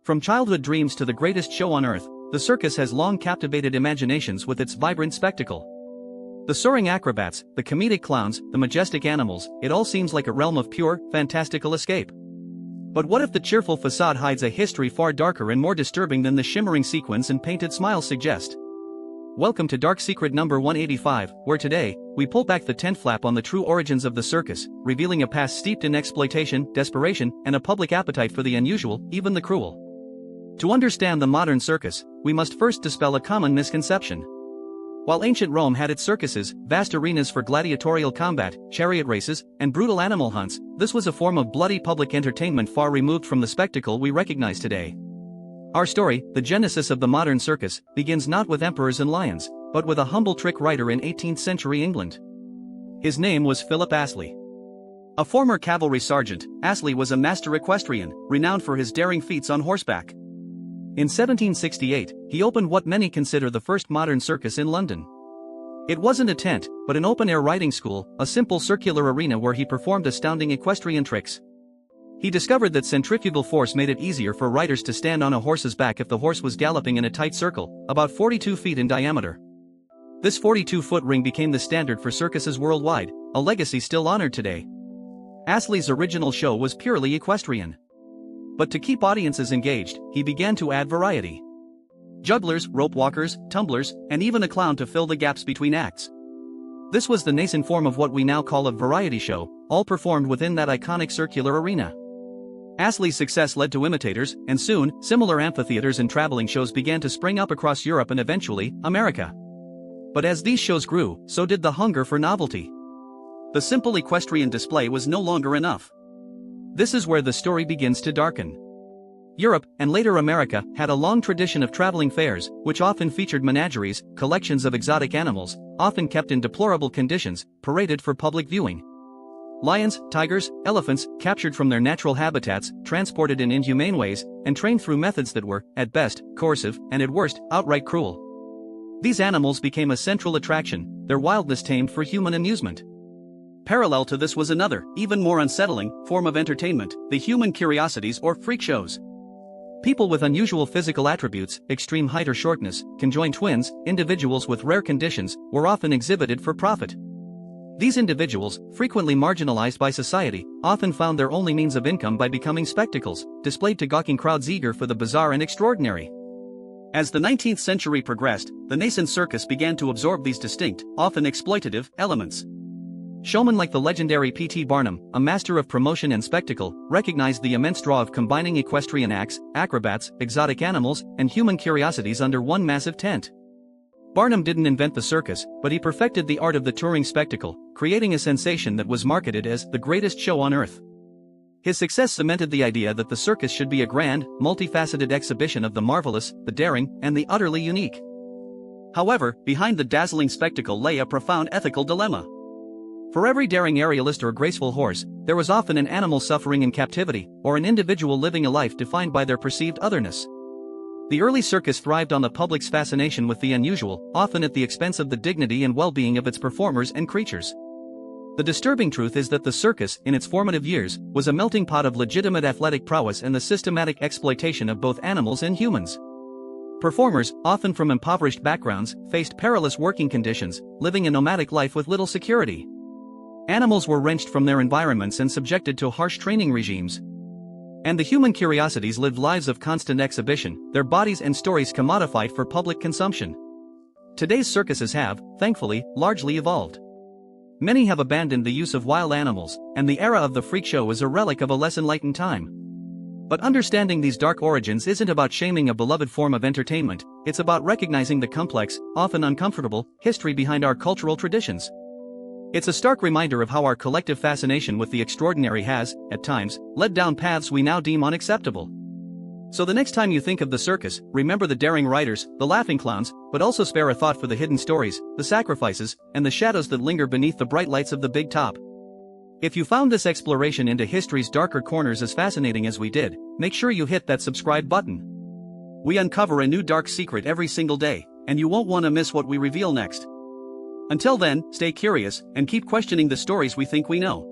From childhood dreams to the greatest show on earth, the circus has long captivated imaginations with its vibrant spectacle. The soaring acrobats, the comedic clowns, the majestic animals, it all seems like a realm of pure, fantastical escape. But what if the cheerful facade hides a history far darker and more disturbing than the shimmering sequins and painted smiles suggest? Welcome to Dark Secret number 185, where today, we pull back the tent flap on the true origins of the circus, revealing a past steeped in exploitation, desperation, and a public appetite for the unusual, even the cruel. To understand the modern circus, we must first dispel a common misconception. While ancient Rome had its circuses, vast arenas for gladiatorial combat, chariot races, and brutal animal hunts, this was a form of bloody public entertainment far removed from the spectacle we recognize today. Our story, the genesis of the modern circus, begins not with emperors and lions, but with a humble trick writer in 18th century England. His name was Philip Astley. A former cavalry sergeant, Astley was a master equestrian, renowned for his daring feats on horseback. In 1768, he opened what many consider the first modern circus in London. It wasn't a tent, but an open-air riding school, a simple circular arena where he performed astounding equestrian tricks. He discovered that centrifugal force made it easier for riders to stand on a horse's back if the horse was galloping in a tight circle, about 42 feet in diameter. This 42-foot ring became the standard for circuses worldwide, a legacy still honored today. Astley's original show was purely equestrian. But to keep audiences engaged, he began to add variety. Jugglers, rope walkers, tumblers, and even a clown to fill the gaps between acts. This was the nascent form of what we now call a variety show, all performed within that iconic circular arena. Astley's success led to imitators, and soon, similar amphitheaters and traveling shows began to spring up across Europe and eventually, America. But as these shows grew, so did the hunger for novelty. The simple equestrian display was no longer enough. This is where the story begins to darken. Europe, and later America, had a long tradition of traveling fairs, which often featured menageries, collections of exotic animals, often kept in deplorable conditions, paraded for public viewing. Lions, tigers, elephants, captured from their natural habitats, transported in inhumane ways, and trained through methods that were, at best, coercive, and at worst, outright cruel. These animals became a central attraction, their wildness tamed for human amusement. Parallel to this was another, even more unsettling, form of entertainment, the human curiosities or freak shows. People with unusual physical attributes, extreme height or shortness, conjoined twins, individuals with rare conditions, were often exhibited for profit. These individuals, frequently marginalized by society, often found their only means of income by becoming spectacles, displayed to gawking crowds eager for the bizarre and extraordinary. As the 19th century progressed, the nascent circus began to absorb these distinct, often exploitative, elements. Showmen like the legendary P.T. Barnum, a master of promotion and spectacle, recognized the immense draw of combining equestrian acts, acrobats, exotic animals, and human curiosities under one massive tent. Barnum didn't invent the circus, but he perfected the art of the touring spectacle, creating a sensation that was marketed as the greatest show on earth. His success cemented the idea that the circus should be a grand, multifaceted exhibition of the marvelous, the daring, and the utterly unique. However, behind the dazzling spectacle lay a profound ethical dilemma. For every daring aerialist or graceful horse, there was often an animal suffering in captivity, or an individual living a life defined by their perceived otherness. The early circus thrived on the public's fascination with the unusual, often at the expense of the dignity and well-being of its performers and creatures. The disturbing truth is that the circus, in its formative years, was a melting pot of legitimate athletic prowess and the systematic exploitation of both animals and humans. Performers, often from impoverished backgrounds, faced perilous working conditions, living a nomadic life with little security. Animals were wrenched from their environments and subjected to harsh training regimes. And the human curiosities lived lives of constant exhibition, their bodies and stories commodified for public consumption. Today's circuses have, thankfully, largely evolved. Many have abandoned the use of wild animals, and the era of the freak show is a relic of a less enlightened time. But understanding these dark origins isn't about shaming a beloved form of entertainment, it's about recognizing the complex, often uncomfortable, history behind our cultural traditions. It's a stark reminder of how our collective fascination with the extraordinary has, at times, led down paths we now deem unacceptable. So the next time you think of the circus, remember the daring riders, the laughing clowns, but also spare a thought for the hidden stories, the sacrifices, and the shadows that linger beneath the bright lights of the big top. If you found this exploration into history's darker corners as fascinating as we did, make sure you hit that subscribe button. We uncover a new dark secret every single day, and you won't want to miss what we reveal next. Until then, stay curious, and keep questioning the stories we think we know.